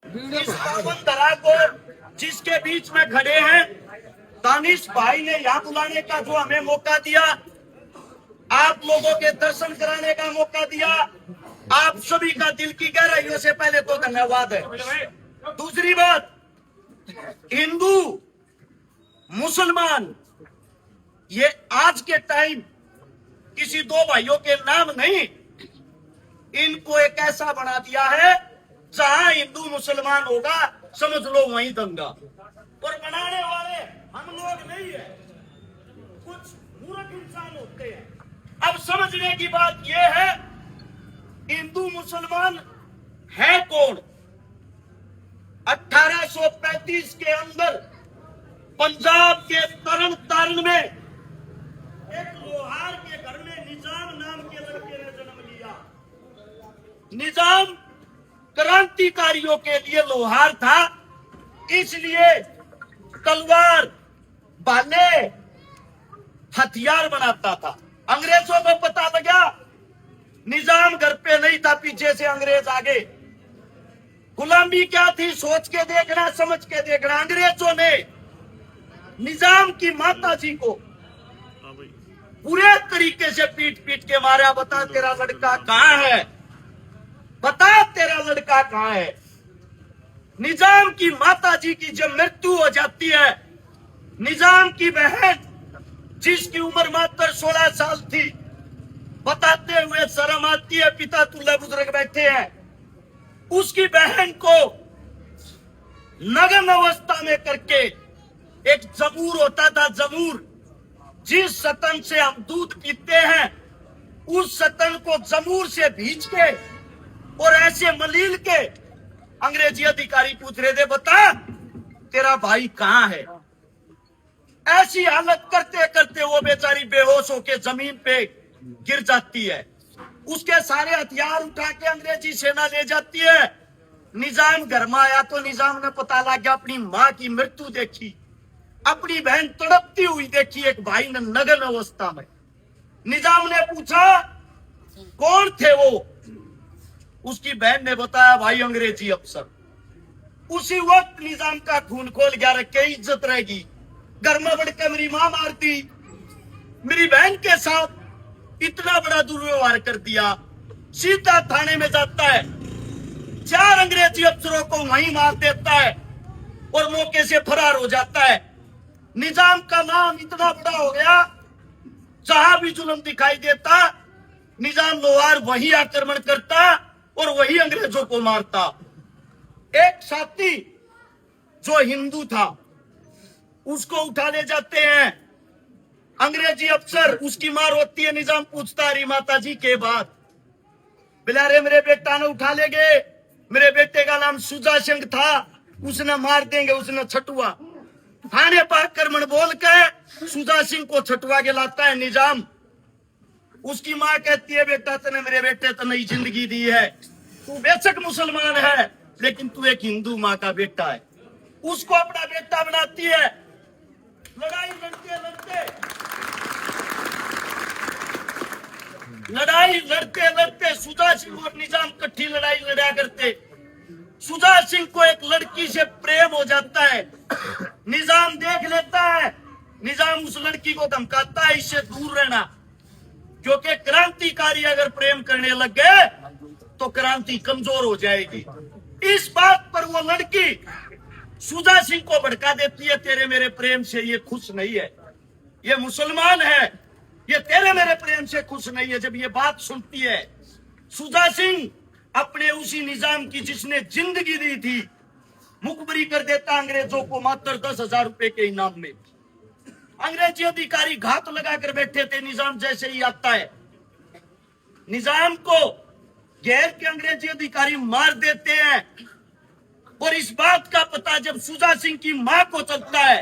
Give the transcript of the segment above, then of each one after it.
इस पावन धरा को जिसके बीच में खड़े हैं, दानिश भाई ने यहाँ बुलाने का जो हमें मौका दिया, आप लोगों के दर्शन कराने का मौका दिया, आप सभी का दिल की गहराइयों से पहले तो धन्यवाद है। दूसरी बात, हिंदू मुसलमान ये आज के टाइम किसी दो भाइयों के नाम नहीं, इनको एक ऐसा बना दिया है जहां हिंदू मुसलमान होगा समझ लो वहीं दंगा। और बनाने वाले हम लोग नहीं है, कुछ मूर्ख इंसान होते हैं। अब समझने की बात यह है, हिंदू मुसलमान है कौन? 1835 के अंदर पंजाब के तरन तारण में एक लोहार के घर में निजाम नाम के लड़के ने जन्म लिया। निजाम क्रांतिकारियों के लिए लोहार था, इसलिए तलवार भाले हथियार बनाता था। अंग्रेजों को पता लगा निजाम घर पे नहीं था, पीछे से अंग्रेज आगे। गुलामी क्या थी सोच के देखना, समझ के देखना। अंग्रेजों ने निजाम की माता जी को पूरे तरीके से पीट पीट के मारा। बता तेरा लड़का कहाँ है, बता तेरा लड़का कहाँ है। निजाम की माता जी की जब मृत्यु हो जाती है, निजाम की बहन जिसकी उम्र मात्र 16 साल थी, बताते हुए शर्म आती है, पिता तुल्य बुजुर्ग बैठे हैं, उसकी बहन को नग्न अवस्था में करके एक जबूर होता था, जबूर जिस सतन से हम दूध पीते हैं, उस सतन को जमूर से भींच के और ऐसे मलील के अंग्रेजी अधिकारी पूछ रहे थे, बता तेरा भाई कहाँ है। ऐसी हालत करते करते वो बेचारी बेहोश होके जमीन पे गिर जाती है। उसके सारे हथियार उठा के अंग्रेजी सेना ले जाती है। निजाम घर में आया तो निजाम ने पता लग गया, अपनी माँ की मृत्यु देखी, अपनी बहन तड़पती हुई देखी, एक भाई ने नग्न अवस्था में। निजाम ने पूछा कौन थे वो, उसकी बहन ने बताया भाई अंग्रेजी अफसर। उसी वक्त निजाम का खून खोल गया, रखे इज्जत रहेगी। घर में बढ़कर मेरी मां मारती, मेरी बहन के साथ इतना बड़ा दुर्व्यवहार कर दिया। सीधा थाने में जाता है, 4 अंग्रेजी अफसरों को वहीं मार देता है और मौके से फरार हो जाता है। निजाम का नाम इतना बड़ा हो गया, जहां भी जुल्म दिखाई देता निजाम लोहार वही आक्रमण करता और वही अंग्रेजों को मारता। एक साथी जो हिंदू था उसको उठा ले जाते हैं अंग्रेजी अफसर, उसकी मार होती है। निजाम पूछता है माता जी के बाद, बिलारे मेरे बेटा ने उठा ले गए, मेरे बेटे का नाम सुजा सिंह था, उसने मार देंगे, उसने छटुआ। थाने पर आक्रमण बोल के सुजा सिंह को छटुआ के लाता है निजाम। उसकी माँ कहती है बेटा तने मेरे बेटे तो नई जिंदगी दी है, तू बेशक मुसलमान है लेकिन तू एक हिंदू माँ का बेटा है। उसको अपना बेटा बनाती है। लड़ाई लड़ते लड़ते सुजा सिंह और निजाम इकट्ठी लड़ाई लड़ा करते। सुजा सिंह को एक लड़की से प्रेम हो जाता है, निजाम देख लेता है। निजाम उस लड़की को धमकाता है इससे दूर रहना, क्योंकि क्रांतिकारी अगर प्रेम करने लग गए तो क्रांति कमजोर हो जाएगी। इस बात पर वो लड़की सुजा सिंह को भड़का देती है, तेरे मेरे प्रेम से ये खुश नहीं है, ये मुसलमान है, ये तेरे मेरे प्रेम से खुश नहीं है। जब ये बात सुनती है, सुजा सिंह अपने उसी निजाम की जिसने जिंदगी दी थी मुखबरी कर देता अंग्रेजों को मात्र 10,000 रुपए के इनाम में। अंग्रेजी अधिकारी घात लगाकर बैठे थे, निजाम जैसे ही आता है निजाम को घेर के अंग्रेजी अधिकारी मार देते हैं। और इस बात का पता जब सुजा सिंह की मां को चलता है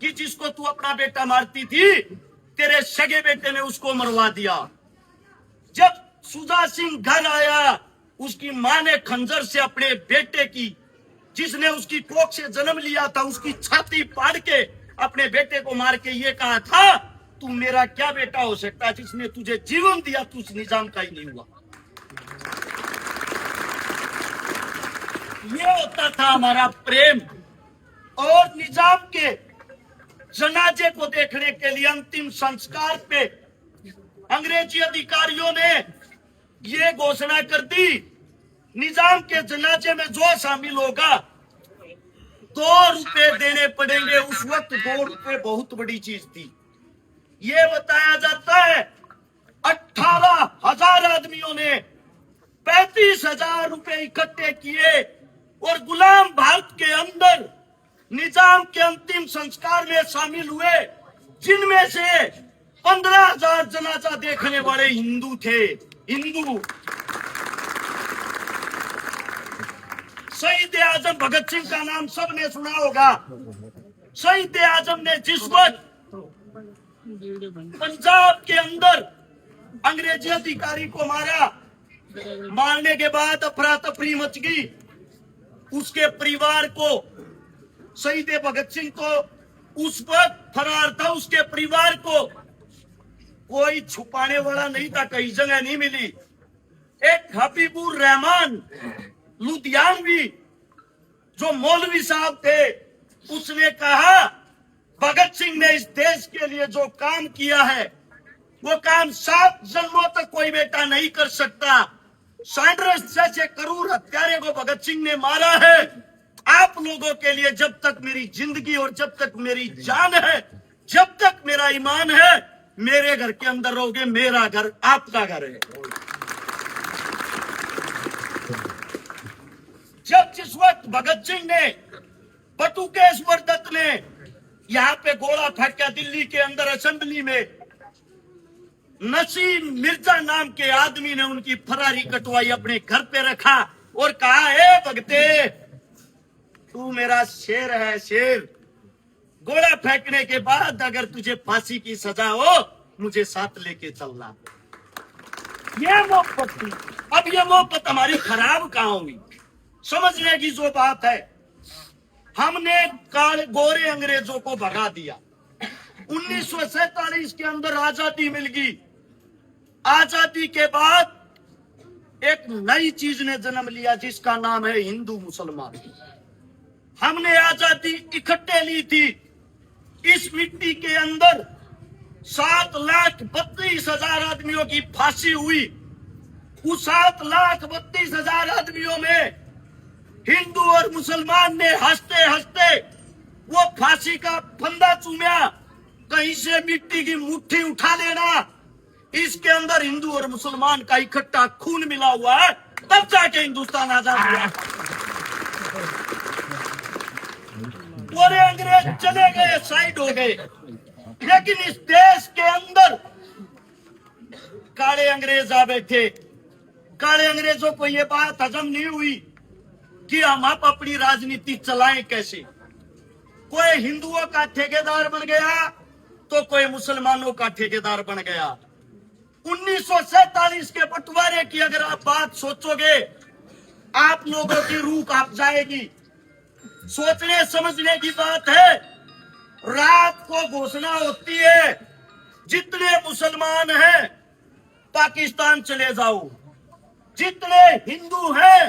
कि जिसको तू अपना बेटा मारती थी, तेरे सगे बेटे ने उसको मरवा दिया। जब सुजा सिंह घर आया, उसकी मां ने खंजर से अपने बेटे की, जिसने उसकी कोख से जन्म लिया था, उसकी छाती फाड़ के अपने बेटे को मार के ये कहा था, तू मेरा क्या बेटा हो सकता है, जिसने तुझे जीवन दिया तू उस निजाम का ही नहीं हुआ। ये होता था हमारा प्रेम। और निजाम के जनाजे को देखने के लिए अंतिम संस्कार पे अंग्रेजी अधिकारियों ने ये घोषणा कर दी, निजाम के जनाजे में जो शामिल होगा 2 रुपए देने पड़ेंगे। उस वक्त 2 रुपए बहुत बड़ी चीज थी। ये बताया जाता है 18,000 आदमियों ने 35,000 रुपए इकट्ठे किए और गुलाम भारत के अंदर निजाम के अंतिम संस्कार में शामिल हुए, जिनमें से 15,000 जनाजा देखने वाले हिंदू थे। हिंदू शहीद आजम भगत सिंह का नाम सबने सुना होगा। शहीद आजम ने जिस वक्त पंजाब के अंदर अंग्रेजी अधिकारी को मारा, मारने के बाद अफरा तफरी मच गई। उसके परिवार को, शहीद भगत सिंह तो उस वक्त फरार था, उसके परिवार को कोई छुपाने वाला नहीं था, कहीं जगह नहीं मिली। एक हबीबुर रहमान लुधियानवी जो मौलवी साहब थे, उसने कहा भगत सिंह ने इस देश के लिए जो काम किया है वो काम 7 जन्मों तक कोई बेटा नहीं कर सकता। सैंडर्स जैसे करूर हत्यारे को भगत सिंह ने मारा है। आप लोगों के लिए जब तक मेरी जिंदगी और जब तक मेरी जान है, जब तक मेरा ईमान है, मेरे घर के अंदर रहोगे, मेरा घर आपका घर है। जब जिस वक्त भगत सिंह ने, बटुकेश्वर दत्त ने यहाँ पे गोला फेंका दिल्ली के अंदर असेंबली में, नसीम मिर्जा नाम के आदमी ने उनकी फरारी कटवाई, अपने घर पे रखा और कहा, ए भगते तू मेरा शेर है, शेर। गोला फेंकने के बाद अगर तुझे फांसी की सजा हो, मुझे साथ लेके चलना। ये मोहब्बत थी। अब ये मोहब्बत हमारी खराब कहाँ हुई? समझने की जो बात है, हमने गोरे अंग्रेजों को भगा दिया। 1947 के अंदर आजादी मिल गई। आजादी के बाद एक नई चीज ने जन्म लिया जिसका नाम है हिंदू मुसलमान। हमने आजादी इकट्ठे ली थी। इस मिट्टी के अंदर 7,32,000 आदमियों की फांसी हुई। उस 7,32,000 आदमियों में हिंदू और मुसलमान ने हंसते हंसते वो फांसी का फंदा चूमा। कहीं से मिट्टी की मुट्ठी उठा लेना, इसके अंदर हिंदू और मुसलमान का इकट्ठा खून मिला हुआ है, तब जाके हिंदुस्तान आजाद हुआ। पूरे अंग्रेज चले गए, साइड हो गए, लेकिन इस देश के अंदर काले अंग्रेज आ बैठे। काले अंग्रेजों को ये बात हजम नहीं हुई कि हम आप अपनी राजनीति चलाएं कैसे। कोई हिंदुओं का ठेकेदार बन गया तो कोई मुसलमानों का ठेकेदार बन गया। 1947 के बंटवारे की अगर आप बात सोचोगे, आप लोगों की रूह कांप जाएगी। सोचने समझने की बात है। रात को घोषणा होती है, जितने मुसलमान हैं पाकिस्तान चले जाओ, जितने हिंदू हैं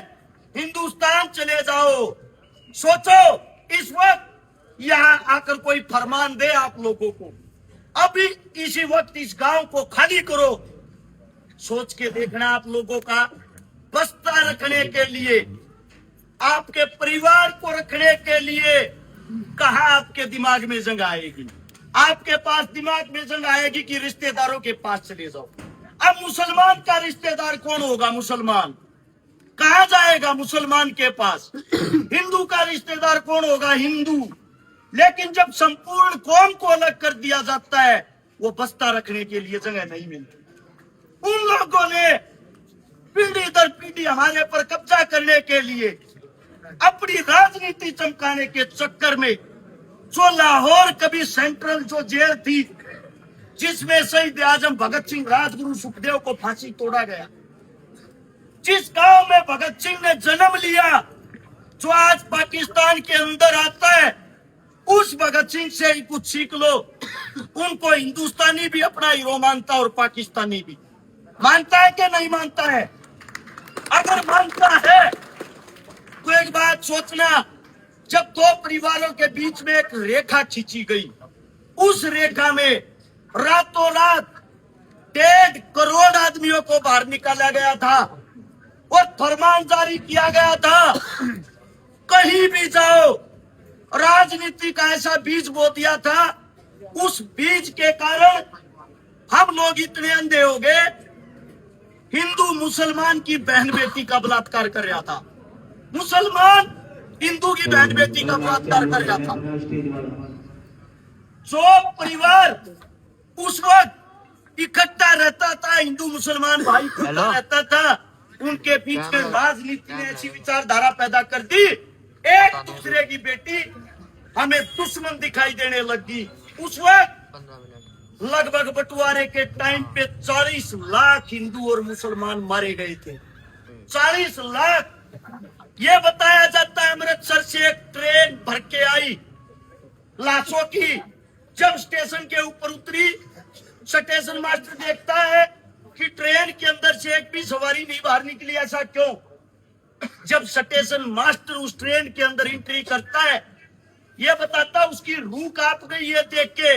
हिंदुस्तान चले जाओ। सोचो इस वक्त यहाँ आकर कोई फरमान दे आप लोगों को, अभी इसी वक्त इस गांव को खाली करो। सोच के देखना, आप लोगों का बस्ता रखने के लिए, आपके परिवार को रखने के लिए कहा आपके दिमाग में जंग आएगी। आपके पास दिमाग में जंग आएगी कि रिश्तेदारों के पास चले जाओ। अब मुसलमान का रिश्तेदार कौन होगा? मुसलमान कहाँ जाएगा? मुसलमान के पास। हिंदू का रिश्तेदार कौन होगा? हिंदू। लेकिन जब संपूर्ण कौम को अलग कर दिया जाता है, वो बस्ता रखने के लिए जगह नहीं मिलती। उन लोगों ने पीढ़ी दर पीढ़ी हमारे पर कब्जा करने के लिए, अपनी राजनीति चमकाने के चक्कर में, जो लाहौर कभी सेंट्रल जो जेल थी, जिसमें शहीद आजम भगत सिंह, राजगुरु सुखदेव को फांसी तोड़ा गया, जिस गांव में भगत सिंह ने जन्म लिया, जो आज पाकिस्तान के अंदर आता है, उस भगत सिंह से ही कुछ सीख लो। उनको हिंदुस्तानी भी अपना हीरो मानता और पाकिस्तानी भी मानता है कि नहीं मानता है? अगर मानता है तो एक बात सोचना, जब दो परिवारों के बीच में एक रेखा खींची गई, उस रेखा में रातों रात 1.5 करोड़ आदमियों को बाहर निकाला गया था और फरमान जारी किया गया था, कहीं भी जाओ राजनीति का ऐसा बीज बो दिया था। उस बीज के कारण हम लोग इतने अंधे हो गए, हिंदू मुसलमान की बहन बेटी का बलात्कार कर रहा था, मुसलमान हिंदू की बहन बेटी का बलात्कार कर रहा था। जो परिवार उस वक्त इकट्ठा रहता था, हिंदू मुसलमान भाई इकट्ठा रहता था, उनके बीच में राजनीति ने ऐसी विचारधारा पैदा कर दी, एक दूसरे की बेटी हमें दुश्मन दिखाई देने लगी। उस वक्त लगभग बंटवारे के टाइम पे 40 लाख हिंदू और मुसलमान मारे गए थे। 40 लाख। ये बताया जाता है अमृतसर से एक ट्रेन भर के आई लाशों की, जब स्टेशन के ऊपर उतरी, स्टेशन मास्टर देखता है कि ट्रेन के अंदर से एक भी सवारी नहीं बाहर निकली। ऐसा क्यों? जब स्टेशन मास्टर उस ट्रेन के अंदर एंट्री करता है, ये बताता उसकी रूह कांप गई है देख के,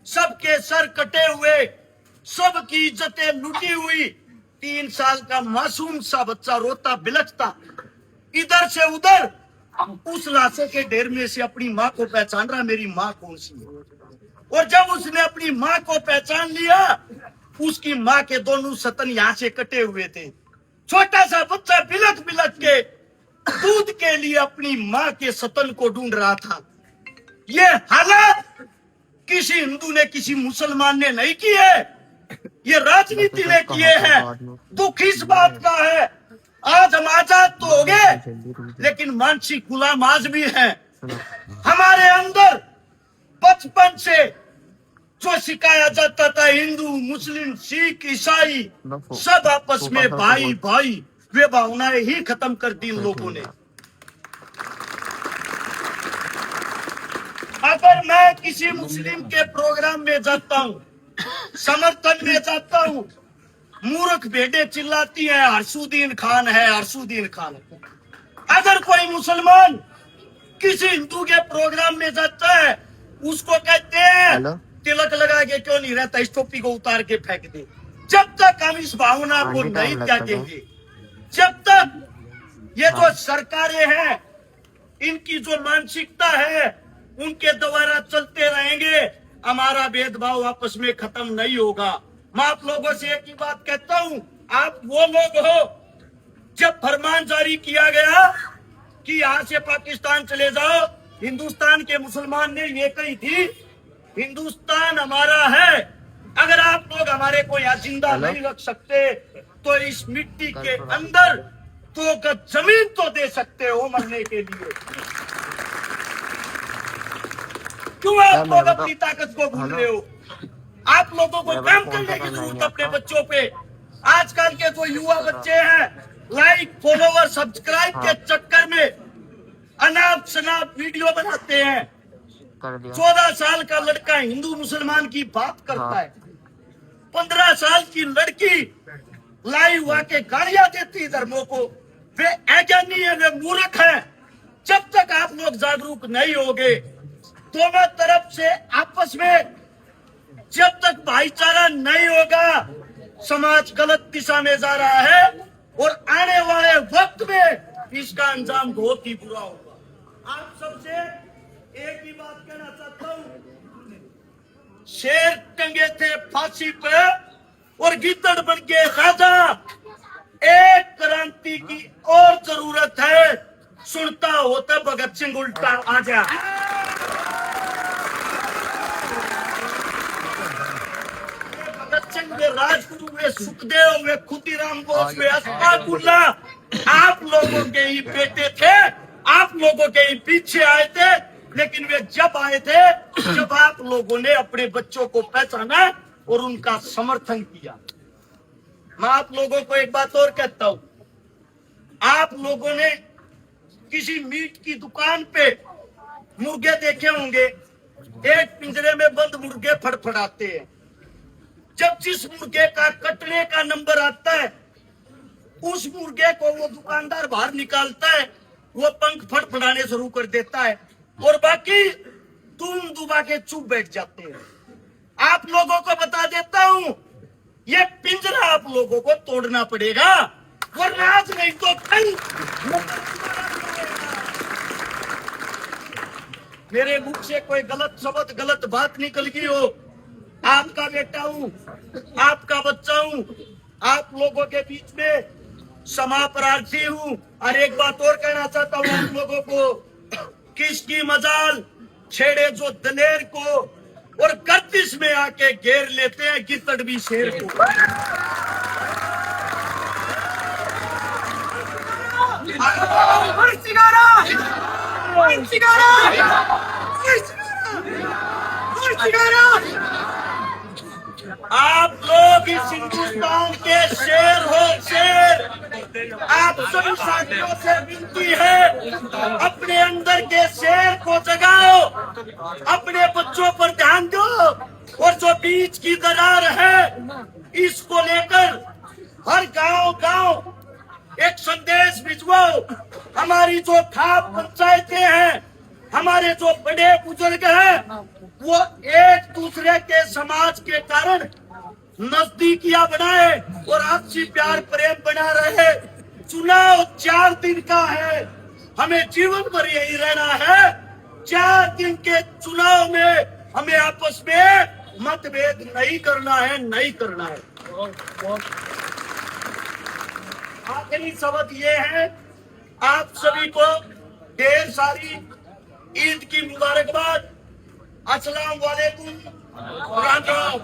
सबके सर कटे हुए, सबकी इज्जतें लूटी हुई। 3 साल का मासूम सा बच्चा रोता बिलखता इधर से उधर, उस लाशों के ढेर में से अपनी माँ को पहचान रहा, मेरी माँ कौन सी है। और जब उसने अपनी माँ को पहचान लिया, उसकी माँ के दोनों सतन यहाँ से कटे हुए थे। छोटा सा बच्चा बिलख बिलख के दूध के लिए अपनी माँ के सतन को ढूंढ रहा था। ये हालात किसी हिंदू ने, किसी मुसलमान ने नहीं किए, ये राजनीति ने किए हैं। दुख इस बात का है, आज हम आजाद तो हो गए, लेकिन मानसिक गुलाम आज भी हैं। हमारे अंदर बचपन से जो सिखाया जाता था, हिंदू मुस्लिम सिख ईसाई सब आपस में भाई भाई, वे भावनाएं ही खत्म कर दी इन लोगों ने। अगर मैं किसी मुस्लिम के प्रोग्राम में जाता हूँ, समर्थन में जाता हूँ, मूर्ख भेड़े चिल्लाती हैं हर्षुद्दीन खान है, हर्षुद्दीन खान। अगर कोई मुसलमान किसी हिंदू के प्रोग्राम में जाता है, उसको कहते हैं तिलक लगा के क्यों नहीं रहता, इस टोपी को उतार के फेंक दे। जब तक हम इस भावना को नहीं त्यागेंगे, जब तक ये जो सरकारें हैं, इनकी जो मानसिकता है, उनके द्वारा चलते रहेंगे, हमारा भेदभाव आपस में खत्म नहीं होगा। मैं आप लोगों से एक ही बात कहता हूँ, आप वो लोग हो, जब फरमान जारी किया गया कि यहाँ से पाकिस्तान चले जाओ, हिंदुस्तान के मुसलमान ने ये कही थी, हिंदुस्तान हमारा है, अगर आप लोग हमारे को यहाँ जिंदा नहीं रख सकते तो इस मिट्टी के अंदर 2 गज जमीन तो दे सकते हो मरने के लिए। क्यों आप लोग अपनी ताकत को भूल रहे हो? आप लोगों को काम करने की जरूरत अपने बच्चों पे। आजकल के जो युवा बच्चे हैं, लाइक फॉलोवर सब्सक्राइब के चक्कर में अनाप शनाप वीडियो बनाते हैं। 14 साल का लड़का हिंदू मुसलमान की बात करता है, 15 साल की लड़की लाइव आके गालियां देती धर्मों को। वे अज्ञानी है, वे मूर्ख है। जब तक आप लोग जागरूक नहीं होगे, दोनों तरफ से आपस में जब तक भाईचारा नहीं होगा, समाज गलत दिशा में जा रहा है और आने वाले वक्त में इसका अंजाम बहुत ही बुरा होगा। आप सबसे एक ही बात कहना चाहता हूँ, शेर टंगे थे फांसी पे और गिद्दड़ बन के राजा। एक क्रांति की और जरूरत है, सुनता होता भगत सिंह उल्टा आजा। भगत सिंह, वे राजगुरु, वे सुखदेव, वे खुदीराम बोस, वे अस्फाकुल्ला, आप लोगों के ही बेटे थे, आप लोगों के ही पीछे आए थे। लेकिन वे जब आए थे, जब आप लोगों ने अपने बच्चों को पहचाना और उनका समर्थन किया। मैं आप लोगों को एक बात और कहता हूं, आप लोगों ने किसी मीट की दुकान पे मुर्गे देखे होंगे, एक पिंजरे में बंद मुर्गे फड़फड़ाते हैं। जब जिस मुर्गे का कटने का नंबर आता है, उस मुर्गे को वो दुकानदार बाहर निकालता है, वो पंख फड़फड़ाने शुरू कर देता है और बाकी तुम दुबा के चुप बैठ जाते हैं। आप लोगों को बता देता हूं, ये पिंजरा आप लोगों को तोड़ना पड़ेगा, वरना आज नहीं तो कल मेरे मुख से कोई गलत शब्द गलत बात निकल गई हो, आपका बेटा हूं, आपका बच्चा हूं, आप लोगों के बीच में क्षमा प्रार्थी हूं। और एक बात और कहना चाहता हूं आप लोगों को, किसकी मजाल छेड़े जो दलेर को और गर्दिश में आके घेर लेते हैं गिद्दड़ शेर को। आप लोग इस हिंदुस्तान के शेर हो, शेर। आप सभी साथियों से विनती है, अपने अंदर के शेर को जगाओ, अपने बच्चों पर ध्यान दो और जो बीच की दरार है इसको लेकर हर गांव एक संदेश भिजवाओ। हमारी जो खाप पंचायतें हैं, हमारे जो बड़े बुजुर्ग हैं, वो एक दूसरे के समाज के कारण नजदीकियां बनाए और आपसी प्यार प्रेम बना रहे। चुनाव 4 दिन का है, हमें जीवन भर यही रहना है। 4 दिन के चुनाव में हमें आपस में मतभेद नहीं करना है, नहीं करना है। आखिरी शब्द ये है, आप सभी को ढेर सारी ईद की मुबारकबाद। अस्सलाम वालेकुम। राम राम।